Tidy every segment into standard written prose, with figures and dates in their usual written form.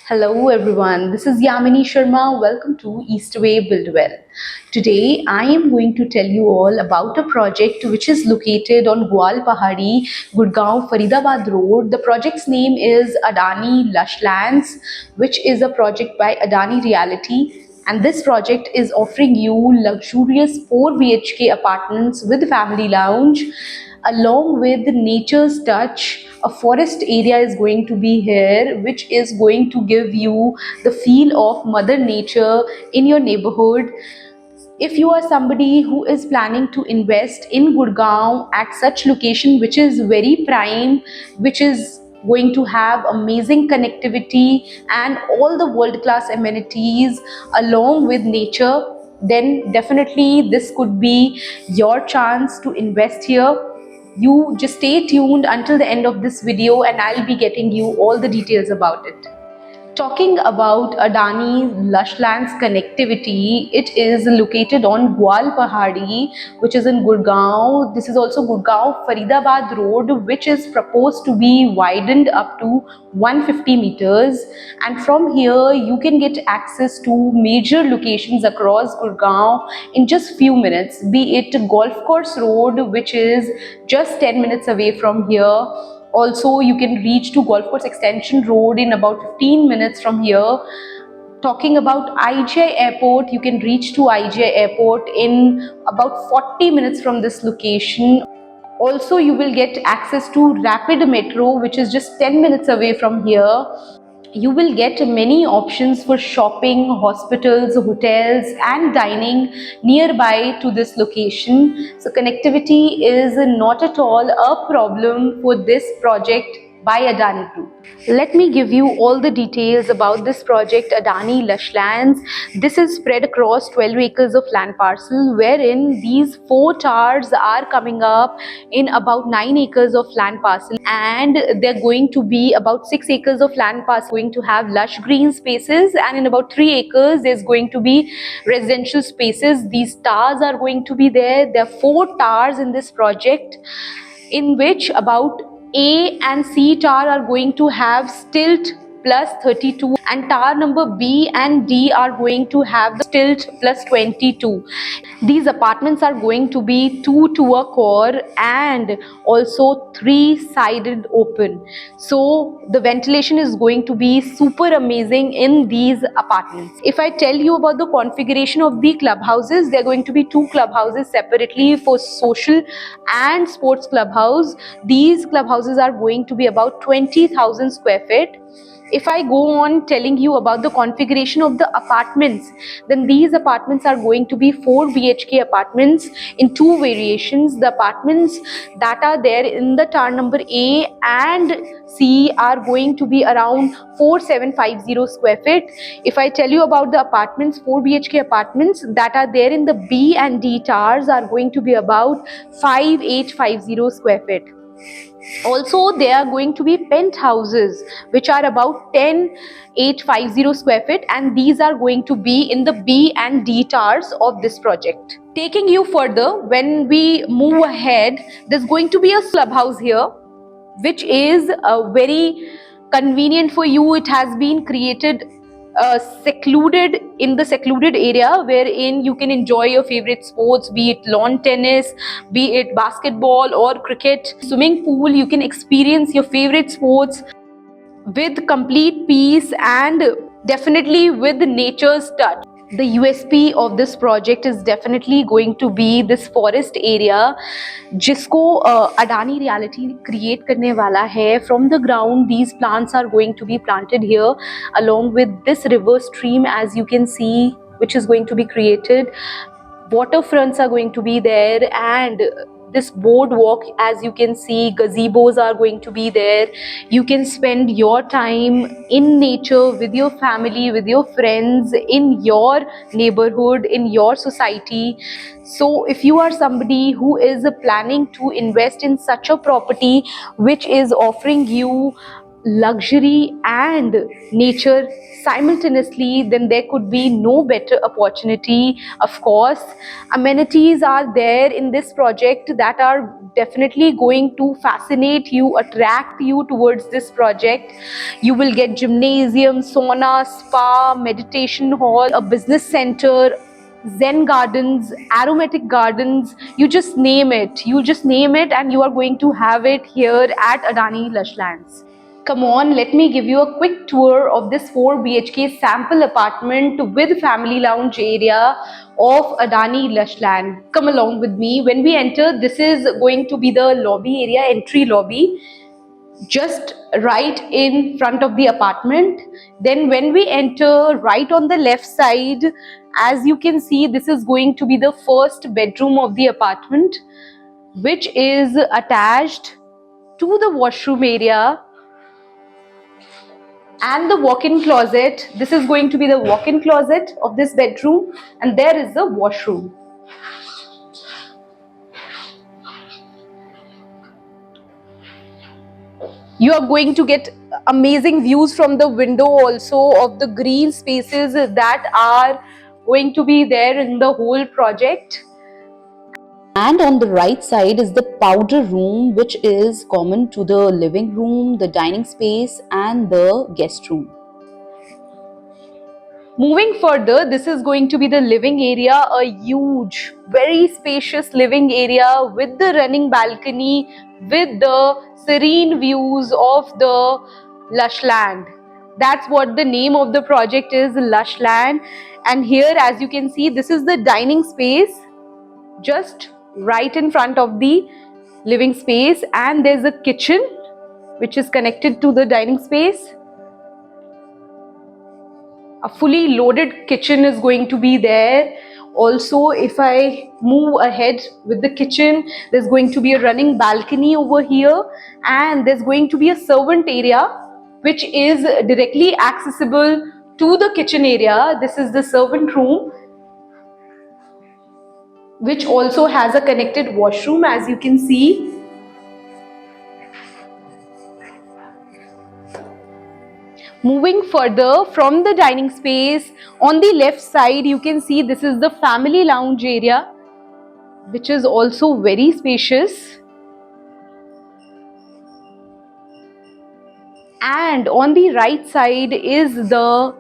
Hello everyone, this is Yamini Sharma. Welcome to Eastway Buildwell. Today I am going to tell you all about a project which is located on Gwal Pahari, Gurgaon, Faridabad Road. The project's name is Adani Lush Lands, which is a project by Adani Realty. And this project is offering you luxurious 4 BHK apartments with family lounge along with nature's touch. A forest area is going to be here, which is going to give you the feel of mother nature in your neighborhood. If you are somebody who is planning to invest in Gurgaon at such location which is very prime, which is going to have amazing connectivity and all the world class amenities along with nature, then definitely this could be your chance to invest here. You just stay tuned until the end of this video and I'll be getting you all the details about it. Talking about Adani Lushlands connectivity, it is located on Gwal Pahari, which is in Gurgaon. This is also Gurgaon Faridabad Road, which is proposed to be widened up to 150 meters. And from here, you can get access to major locations across Gurgaon in just few minutes, be it Golf Course Road, which is just 10 minutes away from here. Also, you can reach to Golf Course Extension Road in about 15 minutes from here. Talking about IGI Airport, you can reach to IGI Airport in about 40 minutes from this location. Also, you will get access to Rapid Metro, which is just 10 minutes away from here. You will get many options for shopping, hospitals, hotels and dining nearby to this location. So connectivity is not at all a problem for this project by Adani Group. Let me give you all the details about this project Adani Lush Lands. This is spread across 12 acres of land parcel, wherein these 4 towers are coming up in about 9 acres of land parcel, and they're going to be about 6 acres of land parcel going to have lush green spaces, and in about 3 acres there's going to be residential spaces. These towers are going to be there. There are 4 towers in this project, in which about A and C tower are going to have stilt plus 32, and tower number B and D are going to have the stilt plus 22. These apartments are going to be 2 to a core and also 3 sided open. So the ventilation is going to be super amazing in these apartments. If I tell you about the configuration of the clubhouses, there are going to be 2 clubhouses separately for social and sports clubhouse. These clubhouses are going to be about 20,000 square feet. If I go on telling you about the configuration of the apartments, then these apartments are going to be 4 BHK apartments in 2 variations. The apartments that are there in the tower number A and C are going to be around 4750 square feet. If I tell you about the apartments, 4 BHK apartments that are there in the B and D towers are going to be about 5850 square feet. Also, there are going to be penthouses which are about 10,850 square feet, and these are going to be in the B and D towers of this project. Taking you further, when we move ahead, there's going to be a clubhouse here, which is very convenient for you. It has been created secluded in the secluded area, wherein you can enjoy your favorite sports, be it lawn tennis, be it basketball or cricket. Swimming pool, you can experience your favorite sports with complete peace and definitely with nature's touch. The USP of this project is definitely going to be this forest area, जिसको Adani Realty create करने वाला है. From the ground, these plants are going to be planted here along with this river stream, as you can see, which is going to be created. Waterfronts are going to be there, and this boardwalk, as you can see, gazebos are going to be there. You can spend your time in nature with your family, with your friends, in your neighborhood, in your society. So if you are somebody who is planning to invest in such a property which is offering you luxury and nature simultaneously, then there could be no better opportunity. Of course, amenities are there in this project that are definitely going to fascinate you, attract you towards this project. You will get gymnasium, sauna, spa, meditation hall, a business center, zen gardens, aromatic gardens, you just name it. You just name it and you are going to have it here at Adani Lushlands. Come on, let me give you a quick tour of this 4 BHK sample apartment with family lounge area of Adani Lushland. Come along with me. When we enter, this is going to be the lobby area, entry lobby, just right in front of the apartment. Then when we enter, right on the left side, as you can see, this is going to be the first bedroom of the apartment, which is attached to the washroom area and the walk-in closet. This is going to be the walk-in closet of this bedroom, and there is the washroom. You are going to get amazing views from the window also of the green spaces that are going to be there in the whole project. And on the right side is the powder room, which is common to the living room, the dining space and the guest room. Moving further, this is going to be the living area, a huge, very spacious living area with the running balcony, with the serene views of the lush land. That's what the name of the project is, Lush Land. And here, as you can see, this is the dining space, just right in front of the living space, and there's a kitchen which is connected to the dining space. A fully loaded kitchen is going to be there. Also, if I move ahead with the kitchen, there's going to be a running balcony over here, and there's going to be a servant area which is directly accessible to the kitchen area. This is the servant room, which also has a connected washroom, as you can see. Moving further from the dining space, on the left side you can see this is the family lounge area, which is also very spacious. And on the right side is the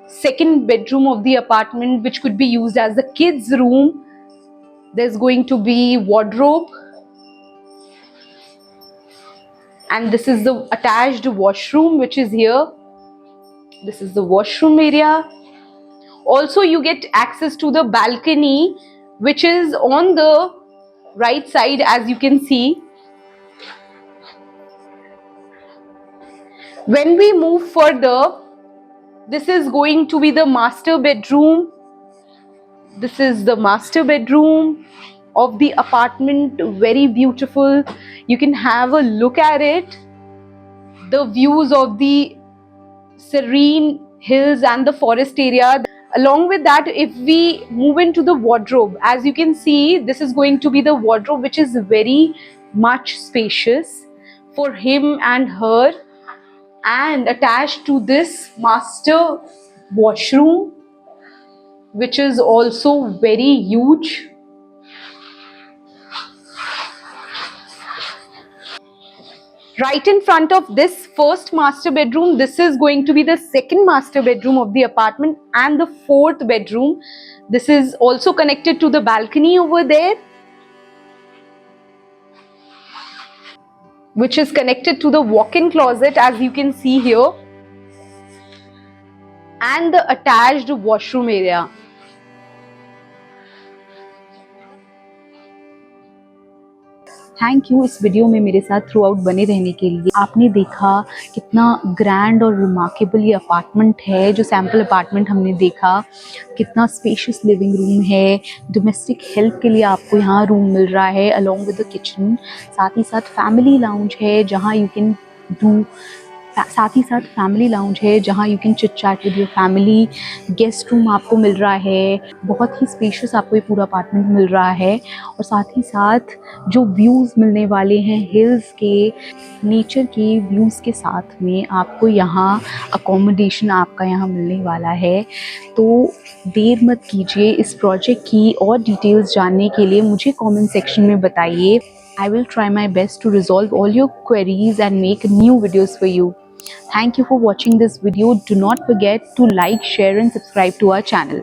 second bedroom of the apartment, which could be used as the kids' room. There's going to be wardrobe, and this is the attached washroom which is here. This is the washroom area. Also, you get access to the balcony, which is on the right side, as you can see. When we move further, this is going to be the master bedroom. This is the master bedroom of the apartment, very beautiful. You can have a look at it. The views of the serene hills and the forest area. Along with that, if we move into the wardrobe, as you can see, this is going to be the wardrobe, which is very much spacious for him and her, and attached to this master washroom, which is also very huge. Right in front of this first master bedroom, this is going to be the second master bedroom of the apartment and the fourth bedroom. This is also connected to the balcony over there, which is connected to the walk-in closet, as you can see here, and the attached washroom area. Thank you इस video में मेरे साथ through out बने रहने के लिए। आपने देखा कितना ग्रैंड और रिमार्केबल ये अपार्टमेंट है, जो सैम्पल अपार्टमेंट हमने देखा, कितना स्पेशियस लिविंग रूम है, डोमेस्टिक हेल्प के लिए आपको यहाँ रूम मिल रहा है अलॉन्ग विद द किचन। साथ ही साथ फैमिली लाउंज है, जहाँ यू कैन डू साथ ही साथ फैमिली लाउंज है जहाँ you can chit chat with your family. Guest room आपको मिल रहा है, बहुत ही स्पेशियस आपको ये पूरा अपार्टमेंट मिल रहा है। और साथ ही साथ जो व्यूज़ मिलने वाले हैं हिल्स के, नेचर के व्यूज़ के साथ में आपको यहाँ अकोमोडेशन आपका यहाँ मिलने वाला है। तो देर मत कीजिए, इस प्रोजेक्ट की और डिटेल्स जानने के लिए मुझे कमेंट सेक्शन में बताइए। I will try my best to resolve all your queries and make new videos for you. Thank you for watching this video. Do not forget to like, share and subscribe to our channel.